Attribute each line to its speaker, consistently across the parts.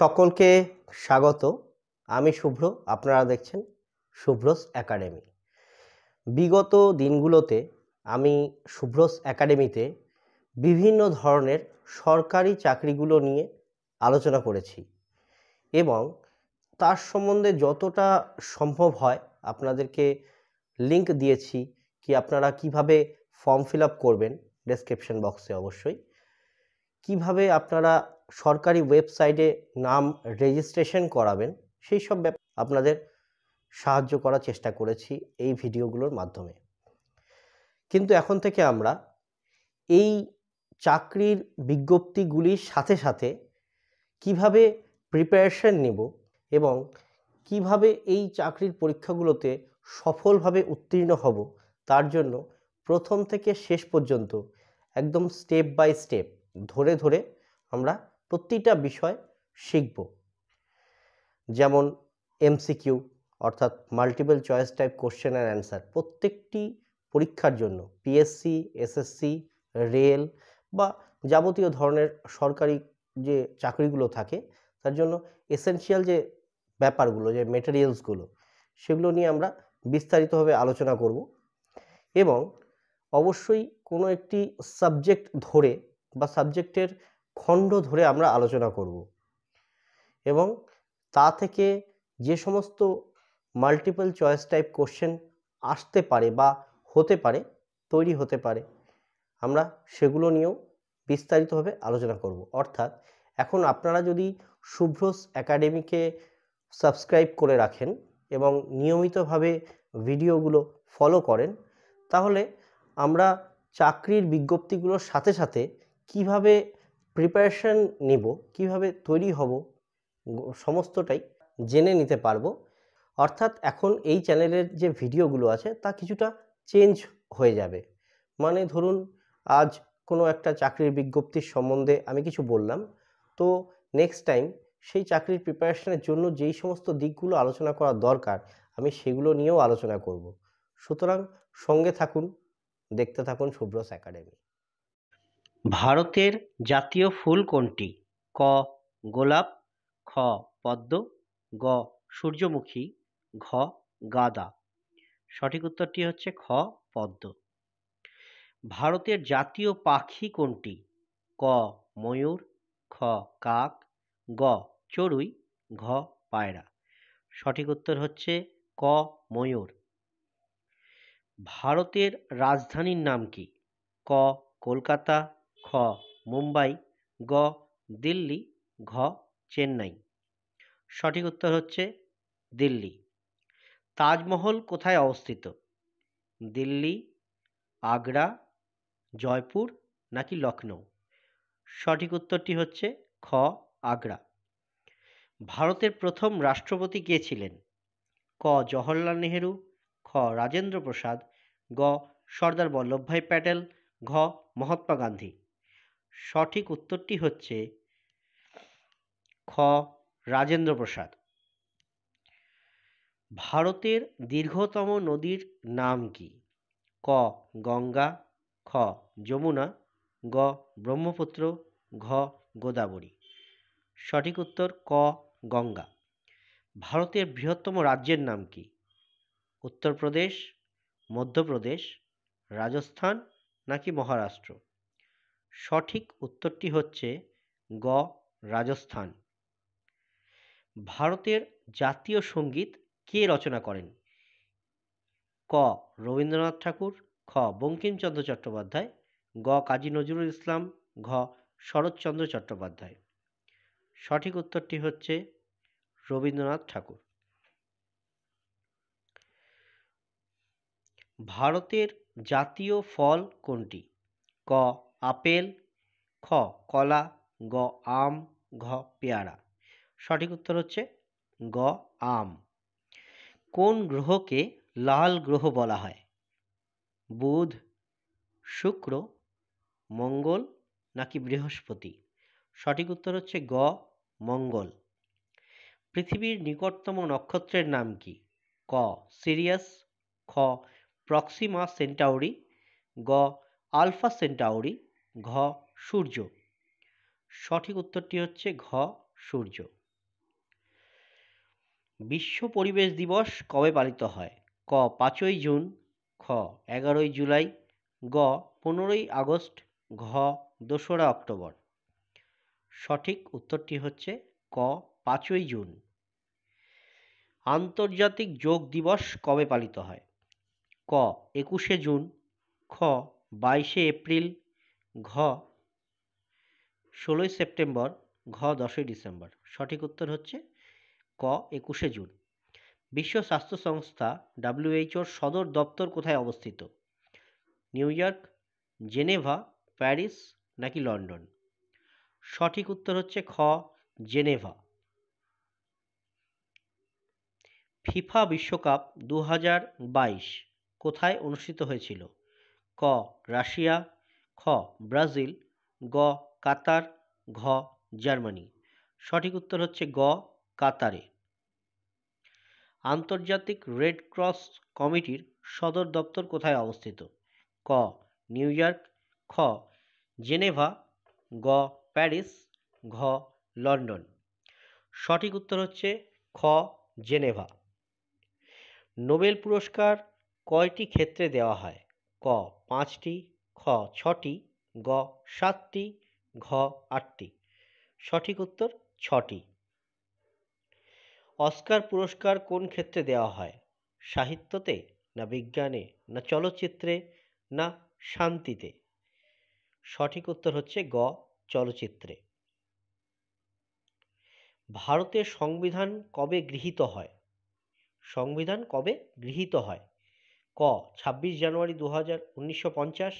Speaker 1: সকলকে স্বাগত। আমি শুভ্র, আপনারা দেখছেন শুভ্রস একাডেমি। বিগত দিনগুলোতে আমি শুভ্রস একাডেমিতে বিভিন্ন ধরনের সরকারি চাকরিগুলো নিয়ে আলোচনা করেছি এবং তার সম্বন্ধে যতটা সম্ভব হয় আপনাদেরকে লিংক দিয়েছি কি আপনারা কিভাবে ফর্ম ফিল আপ করবেন, ডেসক্রিপশন বক্সে অবশ্যই কিভাবে আপনারা সরকারি ওয়েবসাইটে নাম রেজিস্ট্রেশন করাবেন সেই সব আপনাদের সাহায্য করার চেষ্টা করেছি এই ভিডিওগুলোর মাধ্যমে। কিন্তু এখন থেকে আমরা এই চাকরির বিজ্ঞপ্তিগুলির সাথে সাথে কিভাবে প্রিপারেশন নেব এবং কিভাবে এই চাকরির পরীক্ষাগুলোতে সফলভাবে উত্তীর্ণ হব তার জন্য প্রথম থেকে শেষ পর্যন্ত একদম স্টেপ বাই স্টেপ ধরে ধরে আমরা প্রতিটা বিষয় শিখব। যেমন এমসিকিউ অর্থাৎ multiple choice type question and answer প্রত্যেকটি পরীক্ষার জন্য পিএসসি, এসএসসি, রেল বা যাবতীয় ধরনের সরকারি যে চাকরিগুলো থাকে তার জন্য এসেনশিয়াল যে ব্যাপারগুলো, যে মেটেরিয়ালসগুলো, সেগুলো নিয়ে আমরা বিস্তারিতভাবে আলোচনা করব এবং অবশ্যই কোনো একটি সাবজেক্ট ধরে বা সাবজেক্টের খণ্ড ধরে আমরা আলোচনা করব এবং তা থেকে যে সমস্ত মাল্টিপল চয়েস টাইপ কোশ্চেন আসতে পারে বা হতে পারে, তৈরি হতে পারে, আমরা সেগুলো নিয়েও বিস্তারিতভাবে আলোচনা করব। অর্থাৎ এখন আপনারা যদি শুভ্রস একাডেমিকে সাবস্ক্রাইব করে রাখেন এবং নিয়মিতভাবে ভিডিওগুলো ফলো করেন তাহলে আমরা চাকরির বিজ্ঞপ্তিগুলোর সাথে সাথে কিভাবে প্রিপারেশন নেব, কিভাবে তৈরি হব, সমস্তটাই জেনে নিতে পারবো। অর্থাৎ এখন এই চ্যানেলের যে ভিডিওগুলো আছে তা কিছুটা চেঞ্জ হয়ে যাবে। মানে ধরুন আজ কোনো একটা চাকরির বিজ্ঞপ্তির সম্বন্ধে আমি কিছু বললাম, তো নেক্সট টাইম সেই চাকরির প্রিপারেশনের জন্য যেই সমস্ত দিকগুলো আলোচনা করা দরকার আমি সেগুলো নিয়েও আলোচনা করব। সুতরাং সঙ্গে থাকুন, দেখতে থাকুন শুভ্রস একাডেমি। ভারতের জাতীয় ফুল কোনটি? ক গোলাপ, খ পদ্ম, গ সূর্যমুখী, ঘ গাঁদা। সঠিক উত্তরটি হচ্ছে খ পদ্ম। ভারতের জাতীয় পাখি কোনটি? ক ময়ূর, খ কাক, গ চড়ুই, ঘ পায়রা। সঠিক উত্তর হচ্ছে ক ময়ূর। ভারতের রাজধানীর নাম কি? ক কলকাতা, খ মুম্বাই, গ দিল্লি, ঘ চেন্নাই। সঠিক উত্তর হচ্ছে দিল্লি। তাজমহল কোথায় অবস্থিত? দিল্লি, আগ্রা, জয়পুর নাকি লখনৌ? সঠিক উত্তরটি হচ্ছে খ আগ্রা। ভারতের প্রথম রাষ্ট্রপতি কে ছিলেন? ক জওহরলাল নেহেরু, খ রাজেন্দ্র প্রসাদ, গ সর্দার বল্লভভাই প্যাটেল, ঘ মহাত্মা গান্ধী। সঠিক উত্তরটি হচ্ছে খ রাজেন্দ্র প্রসাদ। ভারতের দীর্ঘতম নদীর নাম কি? ক গঙ্গা, খ যমুনা, গ ব্রহ্মপুত্র, ঘ গোদাবরী। সঠিক উত্তর ক গঙ্গা। ভারতের বৃহত্তম রাজ্যের নাম কি? উত্তরপ্রদেশ, মধ্যপ্রদেশ, রাজস্থান নাকি মহারাষ্ট্র? সঠিক উত্তরটি হচ্ছে গ রাজস্থান। ভারতের জাতীয় সঙ্গীত কে রচনা করেন? ক রবীন্দ্রনাথ ঠাকুর, খ বঙ্কিমচন্দ্র চট্টোপাধ্যায়, গ কাজী নজরুল ইসলাম, ঘ শরৎচন্দ্র চট্টোপাধ্যায়। সঠিক উত্তরটি হচ্ছে রবীন্দ্রনাথ ঠাকুর। ভারতের জাতীয় ফল কোনটি? ক আপেল, খ কলা, গ আম, ঘ পেয়ারা। সঠিক উত্তর হচ্ছে গ আম। কোন গ্রহকে লাল গ্রহ বলা হয়? বুধ, শুক্র, মঙ্গল নাকি বৃহস্পতি? সঠিক উত্তর হচ্ছে গ মঙ্গল। পৃথিবীর নিকটতম নক্ষত্রের নাম কি? ক সিরিয়াস, খ প্রক্সিমা সেন্টাউরি, গ আলফা সেন্টাউরি, ঘ সূর্য। সঠিক উত্তরটি হচ্ছে ঘ সূর্য। বিশ্ব পরিবেশ দিবস কবে পালিত হয়? ক 5ই জুন, খ 11ই জুলাই, গ 15ই আগস্ট, ঘ 2রা অক্টোবর। সঠিক উত্তরটি হচ্ছে ক 5ই জুন। আন্তর্জাতিক যোগ দিবস কবে পালিত হয়? ক 21শে জুন, খ 22শে এপ্রিল, ঘ 16ই সেপ্টেম্বর, ঘ 10ই ডিসেম্বর। সঠিক উত্তর হচ্ছে ক 21শে জুন। বিশ্ব স্বাস্থ্য সংস্থা WHOর সদর দপ্তর কোথায় অবস্থিত? নিউ ইয়র্ক, জেনেভা, প্যারিস নাকি লন্ডন? সঠিক উত্তর হচ্ছে খ জেনেভা। ফিফা বিশ্বকাপ 2022 কোথায় অনুষ্ঠিত হয়েছিল? ক রাশিয়া, খ ব্রাজিল, গ কাতার, ঘ জার্মানি। সঠিক উত্তর হচ্ছে গ কাতারে। আন্তর্জাতিক রেড ক্রস কমিটির সদর দপ্তর কোথায় অবস্থিত? ক নিউ ইয়র্ক, খ জেনেভা, গ প্যারিস, ঘ লন্ডন। সঠিক উত্তর হচ্ছে খ জেনেভা। নোবেল পুরস্কার কয়টি ক্ষেত্রে দেওয়া হয়? ক 5টি, খ 6টি, গ 7টি, ঘ 8টি। সঠিক উত্তর 6টি। অস্কার পুরস্কার কোন ক্ষেত্রে দেওয়া হয়? সাহিত্যতে, না বিজ্ঞানে, না চলচ্চিত্রে, না শান্তিতে? সঠিক উত্তর হচ্ছে গ চলচ্চিত্রে। ভারতের সংবিধান কবে গৃহীত হয়? সংবিধান কবে গৃহীত হয়? ক 26 জানুয়ারি 1950,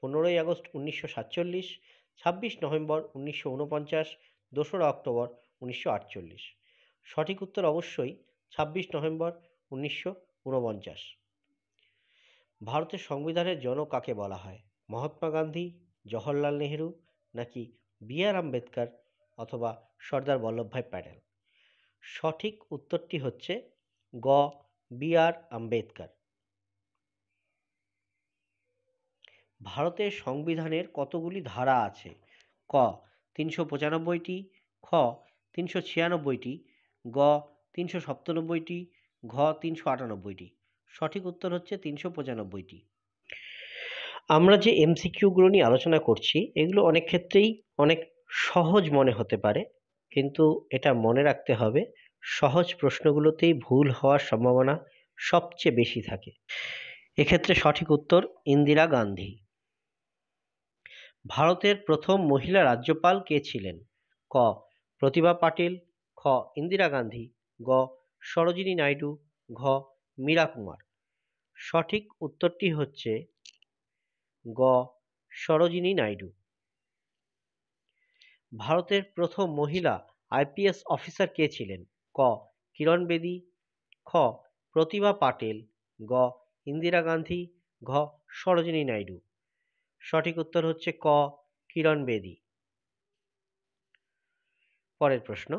Speaker 1: 15ই আগস্ট 1947, 26 নভেম্বর 1949, 2রা অক্টোবর 1948। সঠিক উত্তর অবশ্যই 26 নভেম্বর 1949। ভারতের সংবিধানের জনক কাকে বলা হয়? মহাত্মা গান্ধী, জওহরলাল নেহেরু নাকি BR আম্বেদকর অথবা সর্দার বল্লভভাই প্যাটেল? সঠিক উত্তরটি হচ্ছে গ BR আম্বেদকর। ভারতের সংবিধানের কতগুলি ধারা আছে? ক 395টি, খ 396টি, গ 397টি, ঘ 398টি। সঠিক উত্তর হচ্ছে 395টি। আমরা যে MCQগুলো নিয়ে আলোচনা করছি এগুলো অনেক ক্ষেত্রেই অনেক সহজ মনে হতে পারে, কিন্তু এটা মনে রাখতে হবে সহজ প্রশ্নগুলোতেই ভুল হওয়ার সম্ভাবনা সবচেয়ে বেশি থাকে। এক্ষেত্রে সঠিক উত্তর ইন্দিরা গান্ধী। ভারতের প্রথম মহিলা রাজ্যপাল কে ছিলেন? ক প্রতিভা পাটিল, খ ইন্দিরা গান্ধী, গ সরোজিনী নাইডু, ঘ মীরা কুমার। সঠিক উত্তরটি হচ্ছে গ সরোজিনী নাইডু। ভারতের প্রথম মহিলা IPS অফিসার কে ছিলেন? ক কিরণ বেদী, খ প্রতিভা পাটিল, গ ইন্দিরা গান্ধী, ঘ সরোজিনী নাইডু। সঠিক উত্তর হচ্ছে ক কিরণ বেদী। পরের প্রশ্ন,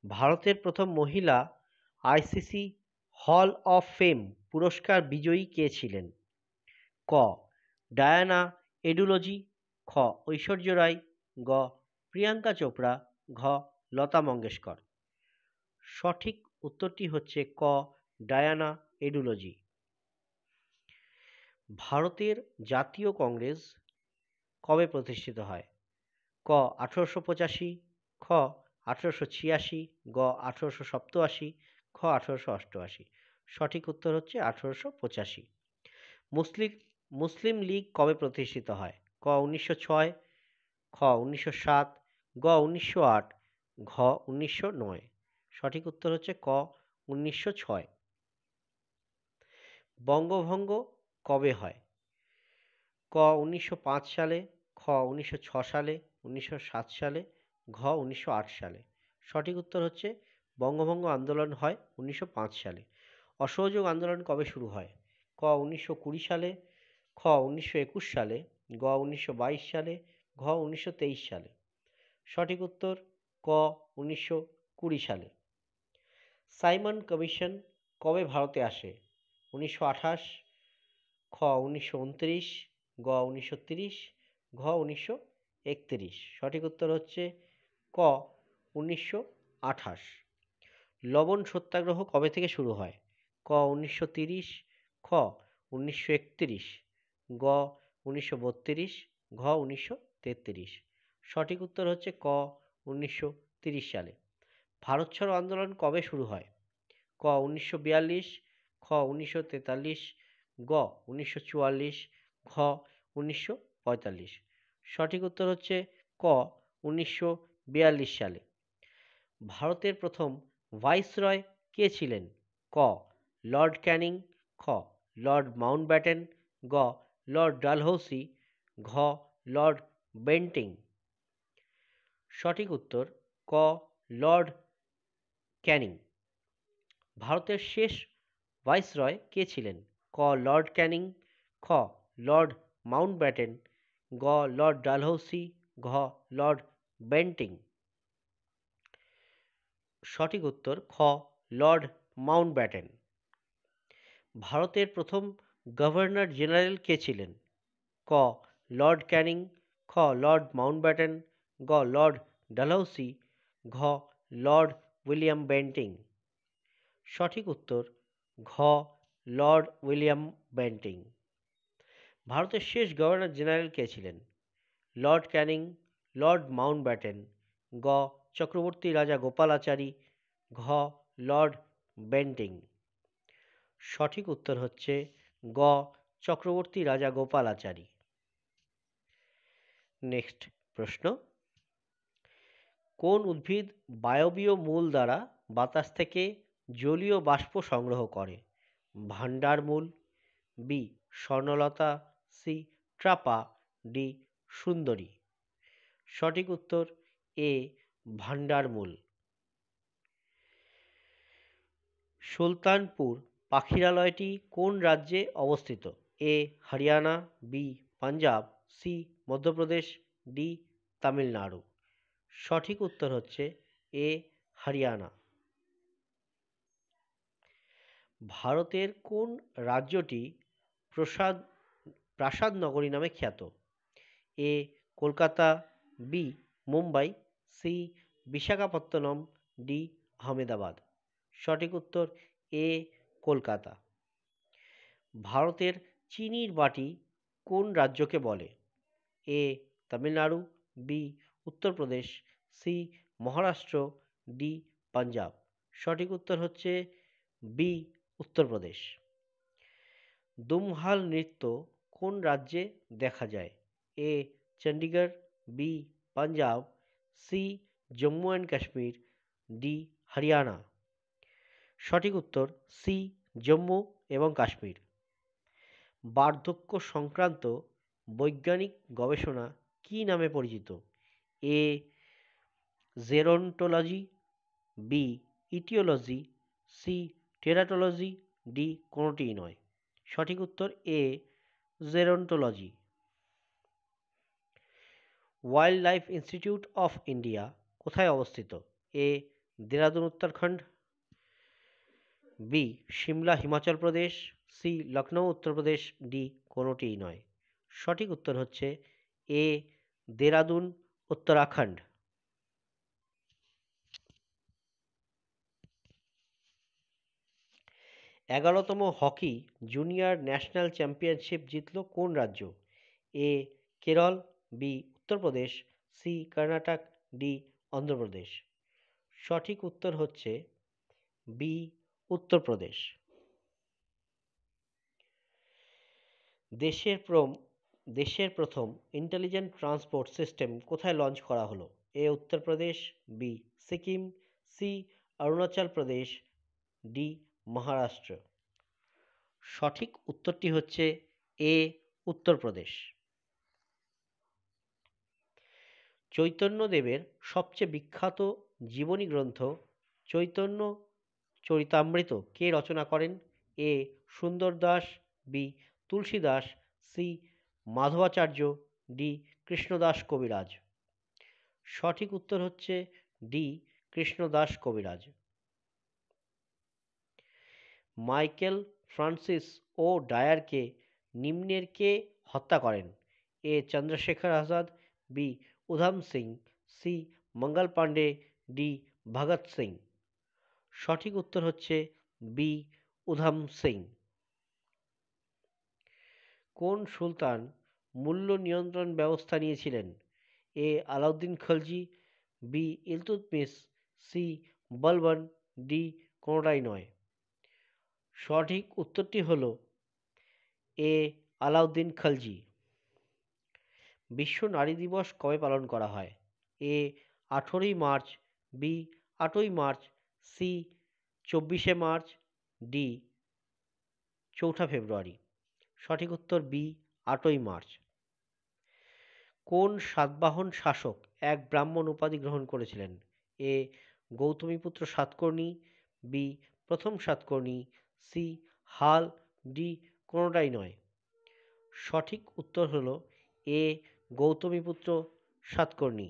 Speaker 1: ভারতের প্রথম মহিলা ICC হল অফ ফেম পুরস্কার বিজয়ী কে ছিলেন? ক ডায়ানা এডুলজি, খ ঐশ্বর্য রায়, গ প্রিয়াঙ্কা চোপড়া, ঘ লতা মঙ্গেশকর। সঠিক উত্তরটি হচ্ছে ক ডায়ানা এডুলজি। ভারতের জাতীয় কংগ্রেস কবে প্রতিষ্ঠিত হয়? ক 1885, খ 1886, গ 1887, খ 1888। সঠিক উত্তর হচ্ছে 1885। মুসলিম লীগ কবে প্রতিষ্ঠিত হয়? ক 1906, খ 1907, গ 1908, ঘ 1909। সঠিক উত্তর হচ্ছে ক 1906। বঙ্গভঙ্গ কবে হয়? ক 1905 সালে, খ 1906 সালে, 1907 সালে, ঘ 1908 সালে। সঠিক উত্তর হচ্ছে বঙ্গভঙ্গ আন্দোলন হয় 1905 সালে। অসহযোগ আন্দোলন কবে শুরু হয়? ক 1920 সালে, খ 1921 সালে, গ 1922 সালে, ঘ 1923 সালে। সঠিক উত্তর ক 1920 সালে। সাইমন কমিশন কবে ভারতে আসে? 1928, খ 1929, গ 1930, ঘ 1931। সঠিক উত্তর হচ্ছে ক 1928। লবণ সত্যাগ্রহ কবে থেকে শুরু হয়? ক 1930, খ 1931, গ 1932, ঘ 1933। সঠিক উত্তর হচ্ছে ক 1930 সালে। ভারত ছাড়ো আন্দোলন কবে শুরু হয়? ক 1942, খ 1943, গ 1944, ঘ 1945। সঠিক উত্তর হচ্ছে ক 1942 সালে। ভারতের প্রথম ভাইসরয় কে ছিলেন? ক লর্ড ক্যানিং, খ লর্ড মাউন্টব্যাটেন, গ লর্ড ডালহৌসি, ঘ লর্ড বেন্টিং। সঠিক উত্তর ক লর্ড ক্যানিং। ভারতের শেষ ভাইসরয় কে ছিলেন? ক লর্ড ক্যানিং, খ লর্ড মাউন্টব্যাটেন, গ লর্ড ডালহৌসি, ঘ লর্ড বেন্টিং। সঠিক উত্তর খ লর্ড মাউন্টব্যাটেন। ভারতের প্রথম গভর্নর জেনারেল কে ছিলেন? ক লর্ড ক্যানিং, খ লর্ড মাউন্টব্যাটেন, গ লর্ড ডালহৌসি, ঘ লর্ড উইলিয়াম বেন্টিং। সঠিক উত্তর ঘ লর্ড উইলিয়াম বেন্টিং। ভারতের শেষ গভর্নর জেনারেল কে ছিলেন? লর্ড ক্যানিং, লর্ড মাউন্টব্যাটেন, গ চক্রবর্তী রাজা গোপালাচারী, ঘ লর্ড বেন্টিং। সঠিক উত্তর হচ্ছে গ চক্রবর্তী রাজা গোপালাচারী। নেক্সট প্রশ্ন, কোন উদ্ভিদ বায়বীয় মূল দ্বারা বাতাস থেকে জলীয় বাষ্প সংগ্রহ করে? ভান্ডার মূল, বি স্বর্ণলতা, সি ট্রাপা, ডি সুন্দরী। সঠিক উত্তর এ ভান্ডার মূল। সুলতানপুর পাখিরালয়টি কোন রাজ্যে অবস্থিত? A Haryana, B Punjab, C Madhya Pradesh, D Tamil Nadu. সঠিক উত্তর হচ্ছে এ হরিয়ানা। ভারতের কোন রাজ্যটি প্রাসাদ নগরী নামে খ্যাত? A Kolkata, B Mumbai, C Visakhapatnam, D Ahmedabad. সঠিক উত্তর এ কলকাতা। ভারতের চিনির বাটি কোন রাজ্যকে বলে? A Tamil Nadu, B Uttar Pradesh, C Maharashtra, D Punjab. সঠিক উত্তর হচ্ছে বি উত্তরপ্রদেশ। দুমহাল নৃত্য কোন রাজ্যে দেখা যায়? A Chandigarh, B Punjab, C Jammu and Kashmir, D Haryana. সঠিক উত্তর সি জম্মু এবং কাশ্মীর। বার্ধক্য সংক্রান্ত বৈজ্ঞানিক গবেষণা কী নামে পরিচিত? A gerontology, B etiology, C teratology, D কোনোটিই নয়। সঠিক উত্তর A gerontology. Wildlife institute of India কোথায় অবস্থিত? A Dehradun Uttarakhand, B Shimla Himachal Pradesh, C Lucknow Uttar Pradesh, D কোনোটিই নয়। সঠিক উত্তর হচ্ছে এ দেরাদুন উত্তরাখণ্ড। 11তম হকি জুনিয়র ন্যাশনাল চ্যাম্পিয়নশিপ জিতল কোন রাজ্য? A Kerala, B Uttar Pradesh, C Karnataka, D Andhra Pradesh. সঠিক উত্তর হচ্ছে বি উত্তরপ্রদেশ। দেশের প্রথম ইন্টেলিজেন্ট ট্রান্সপোর্ট সিস্টেম কোথায় লঞ্চ করা হলো? এ Uttar Pradesh, B Sikkim, C Arunachal Pradesh, D Maharashtra. সঠিক উত্তরটি হচ্ছে এ উত্তরপ্রদেশ। চৈতন্যদেবের সবচেয়ে বিখ্যাত জীবনী গ্রন্থ চৈতন্য চরিতামৃত কে রচনা করেন? এ সুন্দর দাস, বি তুলসী দাস, সি মাধবাচার্য, ডি কৃষ্ণদাস কবিরাজ। সঠিক উত্তর হচ্ছে ডি কৃষ্ণদাস কবিরাজ। মাইকেল ফ্রান্সিস ও ডায়ারকে নিম্নের কে হত্যা করেন? এ চন্দ্রশেখর আজাদ, বি উধম সিং, সি মঙ্গল পাণ্ডে, ডি ভগৎ সিং। সঠিক উত্তর হচ্ছে বি উধাম সিং। কোন সুলতান মূল্য নিয়ন্ত্রণ ব্যবস্থা নিয়েছিলেন? এ Alauddin Khalji, B Iltutmish, C Balban, D কোনোটাই নয়। সঠিক উত্তরটি হল এ আলাউদ্দিন খলজি। বিশ্ব নারী দিবস কবে পালন করা হয়? এ 18ই মার্চ, বি 8ই মার্চ, সি 24শে মার্চ, ডি 4 ফেব্রুয়ারি। সঠিক উত্তর বি 8ই মার্চ। কোন সাতবাহন শাসক এক ব্রাহ্মণ উপাধি গ্রহণ করেছিলেন? এ গৌতমীপুত্র সাতকর্ণী, বি প্রথম সাতকর্ণী, সি হাল, ডি কোনোটাই নয়। সঠিক উত্তর হল এ গৌতমীপুত্র সাতকর্ণী।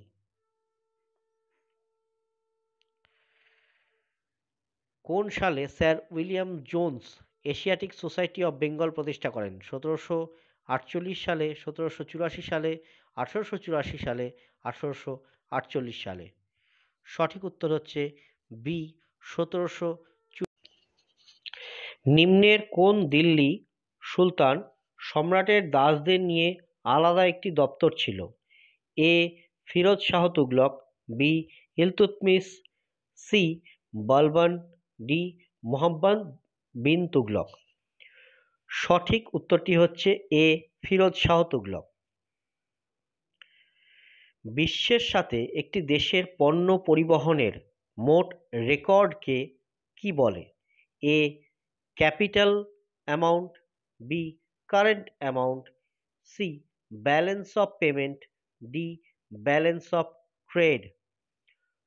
Speaker 1: কোন সালে sir William Jones Asiatic society of Bengal প্রতিষ্ঠা করেন? 1748 সালে, 1784 সালে, 1884 সালে, 1848 সালে। সঠিক উত্তর হচ্ছে বি 1700। নিম্নের কোন দিল্লি সুলতান সম্রাটের দাসদের নিয়ে আলাদা একটি দপ্তর ছিল? এ Firoz Shah Tughlaq, B Iltutmish, C Balban, D Muhammad bin Tughlaq. সঠিক উত্তরটি হচ্ছে এ ফিরোজ শাহ তুগলক। বিশ্বের সাথে একটি দেশের পণ্য পরিবহনের মোট রেকর্ডকে কি বলে? A capital amount, B current amount, C balance of payment, D balance of trade.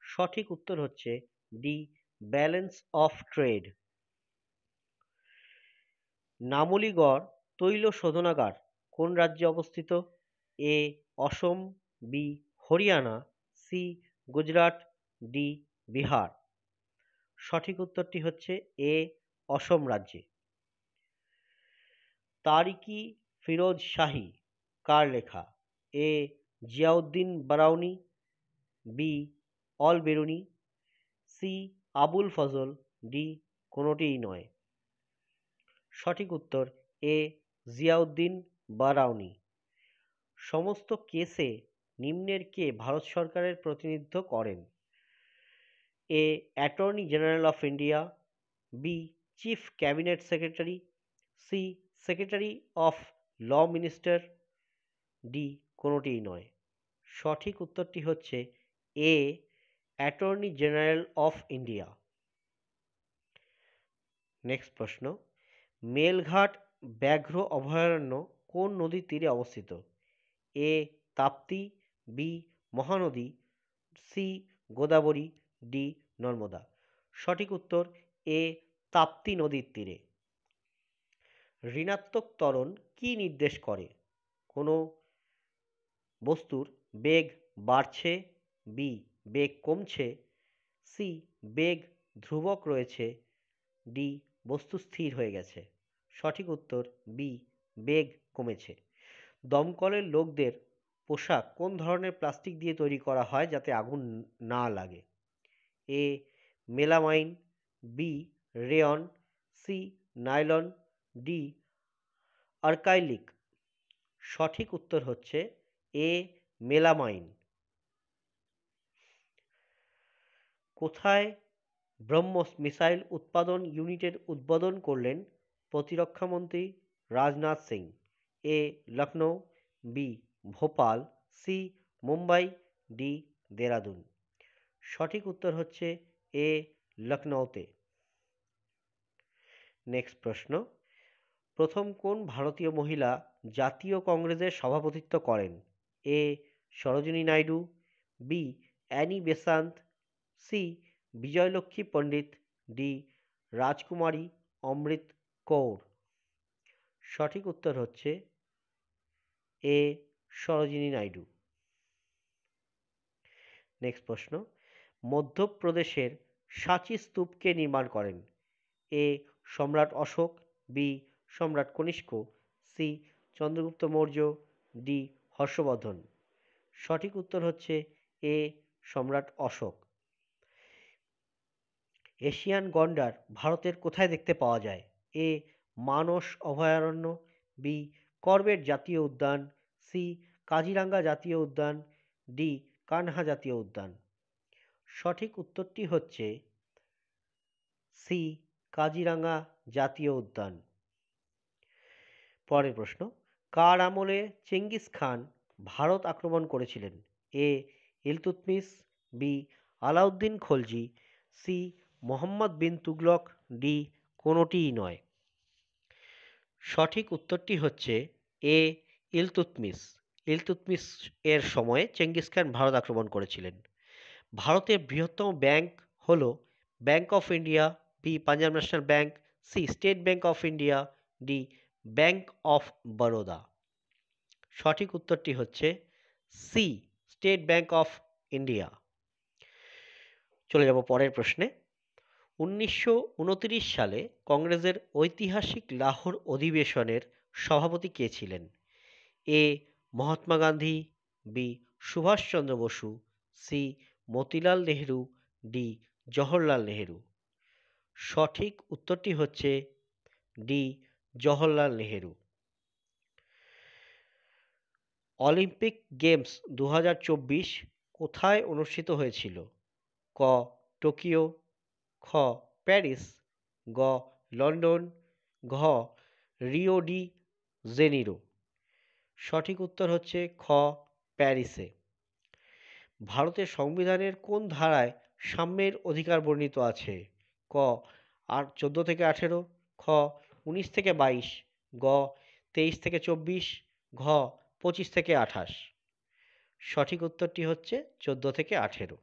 Speaker 1: সঠিক উত্তর হচ্ছে D balance of trade. Numaligarh তৈল শোধনাগার কোন রাজ্যে অবস্থিত? A Assam, B Haryana, C Gujarat, D Bihar. সঠিক উত্তরটি হচ্ছে এ অসম রাজ্যে। তারিকি ফিরোজ শাহী কার লেখা? A Ziauddin Barani, B Al Biruni, C Abul Fazl, D কোনোটিই নয়। সঠিক উত্তর এ জিয়াউদ্দিন বারাউনি। সমস্ত কেসে নিম্নের কে ভারত সরকারের প্রতিনিধিত্ব করেন? A attorney general of India, B chief cabinet secretary, C secretary of law minister, D কোনোটিই নয়। সঠিক উত্তরটি হচ্ছে A attorney general of India. Next প্রশ্ন, মেলঘাট ব্যাঘ্র অভয়ারণ্য কোন নদীর তীরে অবস্থিত? A Tapti, B Mahanadi, C Godavari, D Narmada. সঠিক উত্তর এ তাপ্তি নদীর তীরে। ঋণাত্মক ত্বরণ কি নির্দেশ করে? কোনো বস্তুর বেগ বাড়ছে, বি বেগ কমছে, সি বেগ ধ্রুবক রয়েছে, ডি বস্তু স্থির হয়ে গেছে। সঠিক উত্তর বি বেগ কমেছে। দমকলের লোকদের পোশাক কোন ধরনের প্লাস্টিক দিয়ে তৈরি করা হয় যাতে আগুন না লাগে? A melamine, B rayon, C nylon, D acrylic. সঠিক উত্তর হচ্ছে এ মেলামাইন। কোথায় ব্রহ্মস মিসাইল উৎপাদন ইউনিটের উদ্বোধন করলেন প্রতিরক্ষামন্ত্রী Rajnath Singh? A Lucknow, B Bhopal, C Mumbai, D Dehradun. সঠিক উত্তর হচ্ছে এ লখনৌতে। নেক্সট প্রশ্ন, প্রথম কোন ভারতীয় মহিলা জাতীয় কংগ্রেসের সভাপতিত্ব করেন? A Sarojini Naidu, B Annie Besant, C Vijayalakshmi Pandit, D Rajkumari Amrit Kaur. সঠিক উত্তর হচ্ছে এ সরোজিনী নাইডু। নেক্সট প্রশ্ন, মধ্যপ্রদেশের সাঁচি স্তূপ কে নির্মাণ করেন? এ সম্রাট অশোক, বি সম্রাট কনিষ্ক, সি চন্দ্রগুপ্ত মৌর্য, ডি হর্ষবর্ধন। সঠিক উত্তর হচ্ছে এ সম্রাট অশোক। এশিয়ান গন্ডার ভারতের কোথায় দেখতে পাওয়া যায়? এ মানস অভয়ারণ্য, বি করবেট জাতীয় উদ্যান, সি কাজিরাঙ্গা জাতীয় উদ্যান, ডি কানহা জাতীয় উদ্যান। সঠিক উত্তরটি হচ্ছে সি কাজিরাঙ্গা জাতীয় উদ্যান। পরের প্রশ্ন, কার আমলে চেঙ্গিস খান ভারত আক্রমণ করেছিলেন? এ Iltutmish, B Alauddin Khalji, C Mohammad bin Tughlaq, D কোনোটিই নয়। সঠিক উত্তরটি হচ্ছে এ ইলতুৎমিশ। ইলতুৎমিশ এর সময়ে চেঙ্গিস খান ভারত আক্রমণ করেছিলেন। ভারতের বৃহত্তম ব্যাংক হল Bank of India, B Punjab National Bank, C State Bank of India, D Bank of Baroda. সঠিক উত্তরটি হচ্ছে C State Bank of India. চলে যাব পরের প্রশ্নে। 1929 সালে কংগ্রেসের ঐতিহাসিক লাহোর অধিবেশনের সভাপতি কে ছিলেন? A Mahatma Gandhi, B Subhas Chandra Bose, C Motilal Nehru, D Jawaharlal Nehru. সঠিক উত্তরটি হচ্ছে D Jawaharlal Nehru. Olympic Games 2024 কোথায় অনুষ্ঠিত হয়েছিল? ক টোকিও, খ প্যারিস, গ লন্ডন, ঘ রিও ডি জেনিরো। সঠিক উত্তর হচ্ছে খ প্যারিসে। ভারতের সংবিধানের কোন ধারায় সাম্যের অধিকার বর্ণিত আছে? ক 14 থেকে 18, খ 19 থেকে 22, গ 23 থেকে 24, ঘ 25 থেকে 28। সঠিক উত্তরটি হচ্ছে 14 থেকে 18।